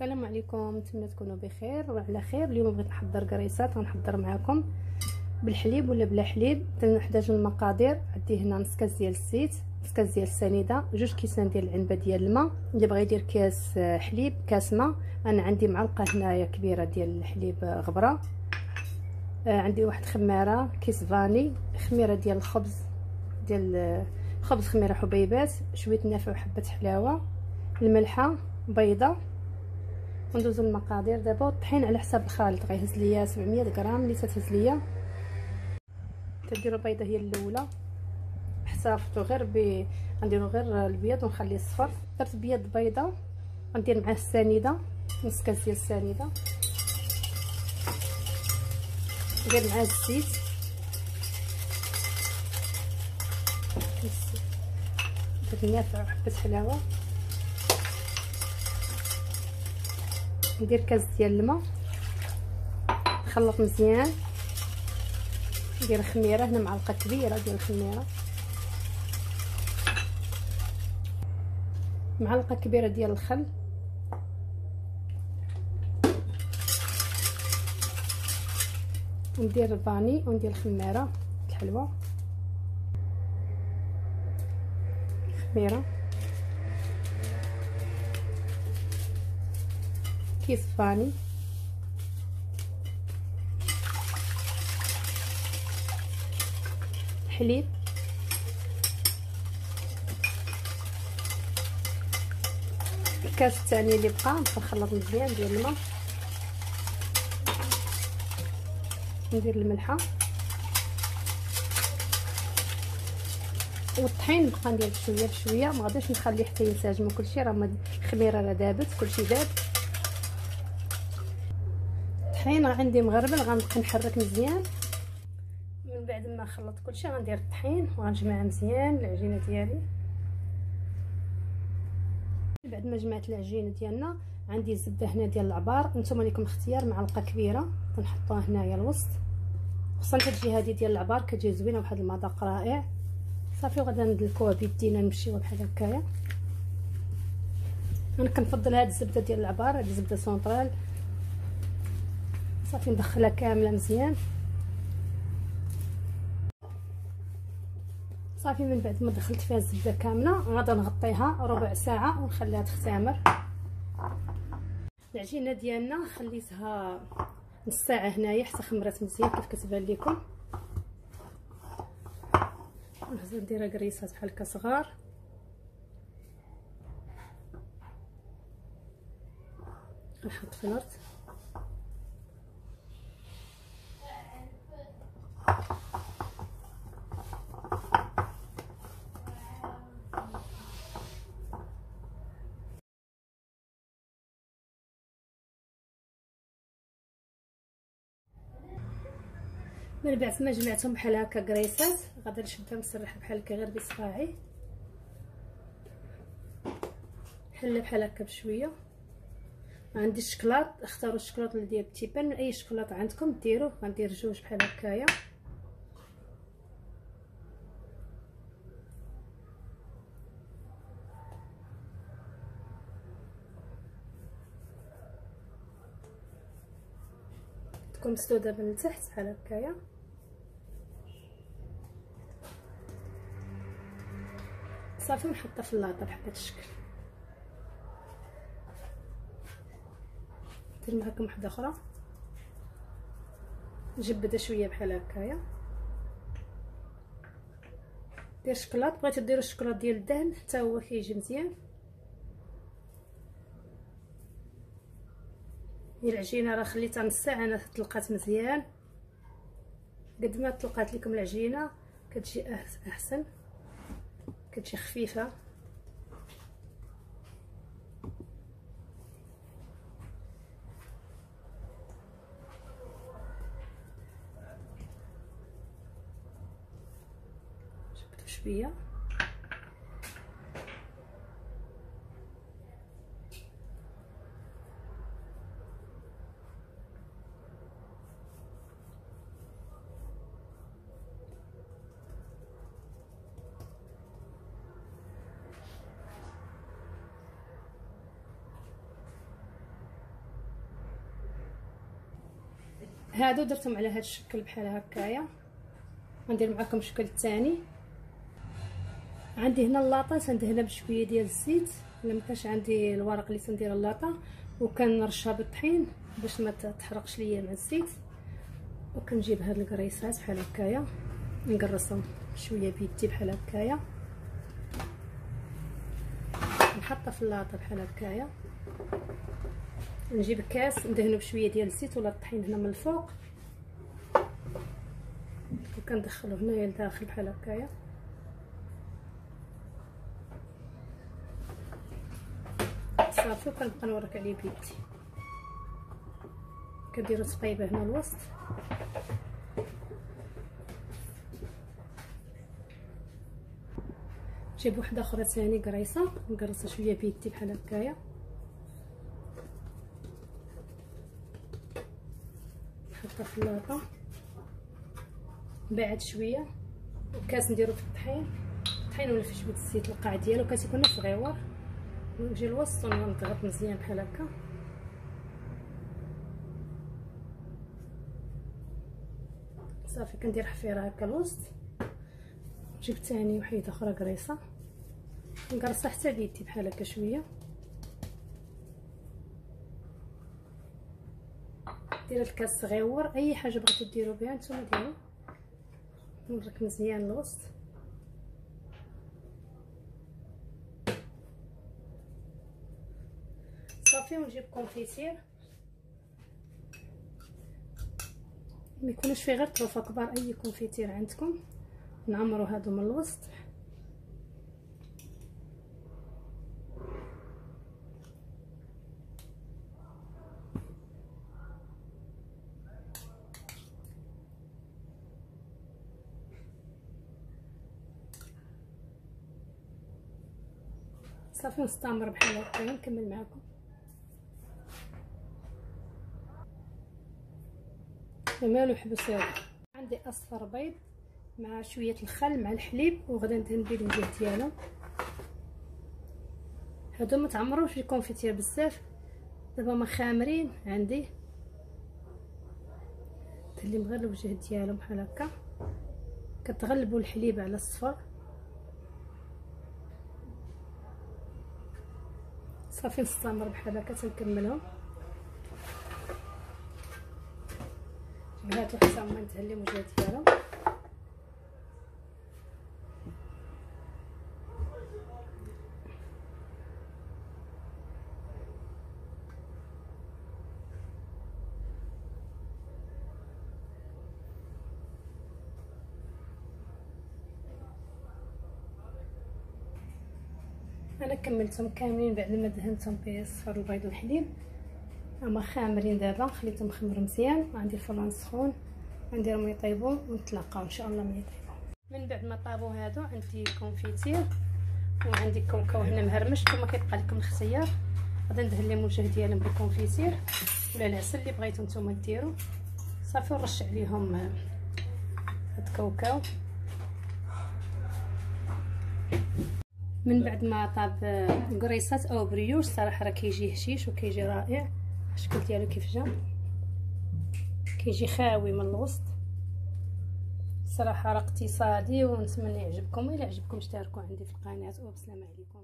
السلام عليكم، نتمنى تكونوا بخير وعلى خير. اليوم بغيت نحضر كريسات، غنحضر معكم بالحليب ولا بلا حليب. تنحتاج المقادير. عندي هنا نص كاس ديال الزيت، نص كاس ديال السنيده، جوج كيسان ديال العنبه ديال الماء. اللي بغى يدير كاس حليب، كاس ماء. انا عندي معلقه هنايا كبيره ديال الحليب غبره. عندي واحد خماره، كيس فاني، خميره ديال الخبز، ديال خبز خميره حبيبات، شويه نافع وحبه حلاوه، الملحه، بيضه. وندوزو المقادير دابا. والطحين على حساب الخليط، غيهز ليا 700 غرام اللي تتهز ليا. تديروا البيضه هي الاولى، حسابته غير غنديروا غير البيض ونخليه الصفر. درت بيض بيضه، غندير معاه السنيده، نص كاس ديال السنيده، ندير معاه الزيت، درت النافع وحبه حلاوه، ندير كاس ديال الماء، نخلط مزيان، ندير الخميره هنا معلقه كبيره ديال الخميره، معلقه كبيره ديال الخل، وندير الفاني، وندير الخميره الحلوه، خميره، كيس فاني، حليب، الكاس الثاني اللي بقى نخلط مزيان ديال الماء، ندير الملحه والطحين نبقى ندير بشويه بشويه، ما غاديش نخليه حتى ينسجم كلشي. راه الخميره راه دابت، كلشي داب. الطحين راه عندي مغربل، غنبقى نحرك مزيان. من بعد ما خلطت كلشي غندير الطحين وغنجمع مزيان العجينه ديالي. بعد ما جمعت العجينه ديالنا، عندي الزبده هنا ديال العبار، نتوما ليكم الاختيار، معلقه كبيره كنحطوها هنايا الوسط. خصوصا الجهه ديال العبار كتجي زوينه وواحد المذاق رائع. صافي وغادي ندلكوها بيدينا، نمشيوها بحال هكايا. انا كنفضل هاد الزبده ديال العبار، هاد الزبده سونطرال. صافي ندخلها كامله مزيان. صافي من بعد ما دخلت فيها الزبده كامله، غادي نغطيها ربع ساعه ونخليها تختمر. العجينه ديالنا خليتها نص ساعه هنايا حتى خمرات مزيان كيف كتبان لكم. نديرها كريسات بحال هكا صغار. نحط في الارض. من بعد ما جمعتهم بحال هكا كريسات، غادي نشدها مسرحه بحال هكا غير بصباعي، بحال هكا بشويه. عندي الشكلاط، اختاروا الشكلاط اللي ديال التيبان، اي شكلاط عندكم ديروه. غندير جوج بحال هكايا. تكون مسدوده من التحت بحال هكايا. صافي نحطها في اللاطه بهذا الشكل. ندير معكم واحده اخرى، نجبدها شويه بحال هكايا. دير شكلاط، بغيتو ديروا الشكلاط ديال الدهن حتى هو كيجي مزيان. هي العجينه راه خليتها نص ساعه، انا طلقات مزيان. قد ما طلقات لكم العجينه كتجي احسن، كتجي خفيفه. جبدوا شويه. هادو درتهم على هاد الشكل بحال هكايا. غندير معكم الشكل الثاني. عندي هنا اللاطه تندهنها بشويه ديال الزيت، الا مكانش عندي الورق اللي تندير اللاطه، وكنرشها بالطحين باش ما تحرقش ليا مع الزيت. وكنجيب هاد الكريسات بحال هكايا نقرصهم شويه بيدي بحال هكايا، نحطها في اللاطه بحال هكايا. نجيب كاس ندهنو بشويه ديال الزيت ولا الطحين هنا من الفوق، وكندخلو هنايا لداخل بحال هكايا. صافي وكنبقى نورك عليه بيدي. كنديرو صقيبه هنا الوسط، نجيب وحده اخرى ثاني قريصه نقرصها شويه بيدي بحال هكايا، نحطها في اللاطه بعد شويه. وكاس نديرو في الطحين ولا في شويه الزيت القاع ديالو، كاس يكون صغيور، ونجي الوسط ونضغط مزيان بحال هكا. صافي كندير حفيره هكا الوسط. نجيب ثاني وحيده اخرى قريصه نقرصها حتى بيدي بحال هكا شويه. دير الكاس صغيور، اي حاجه بغيتو ديروا بها نتوما ديروا. نورك مزيان الوسط. صافي ونجيب كونفيتير ما يكونوش فيه غير طروفه كبار، اي كونفيتير عندكم نعمروا هادو من الوسط. صافي نستمر بحال هكا نكمل معكم. مالو حبسوا. عندي اصفر بيض مع شويه الخل مع الحليب، وغدا ندهن به الوجه ديالو. هادو ما تعمروش الكونفيتير بزاف، دابا ما خامرين عندي، دهنلهم غير الوجه ديالهم بحال هكا. كتغلبوا الحليب على الصفر. صافي نستمر بحال هكا تنكملهم. هاتو حتى هما ندهن لهم الوجه ديالهم. انا كملتهم كاملين بعد ما دهنتهم بالصفر والبيض والحليب. هما خامرين دابا، خليتهم خمر مزيان. عندي الفران سخون، غنديرهم يطيبوا ونتلاقاو ان شاء الله ملي يطيبوا. من بعد ما طابوا هادو عندي كونفيتير وعندي كاوكاو هنا مهرمش. كما كيبقى لكم الاختيار، غادي ندهن لهم الوجه ديالهم بالكونفيتير ولا العسل اللي بغيتو نتوما ديروا. صافي نرش عليهم هاد الكاوكاو. من بعد ما طاب قريصات او بريوش صراحه راه كيجي هشيش وكيجي رائع. الشكل ديالو كيف جا كيجي خاوي من الوسط. صراحه راه اقتصادي ونتمنى يعجبكم. الا عجبكم اشتركوا عندي في القناه وبسلامه عليكم.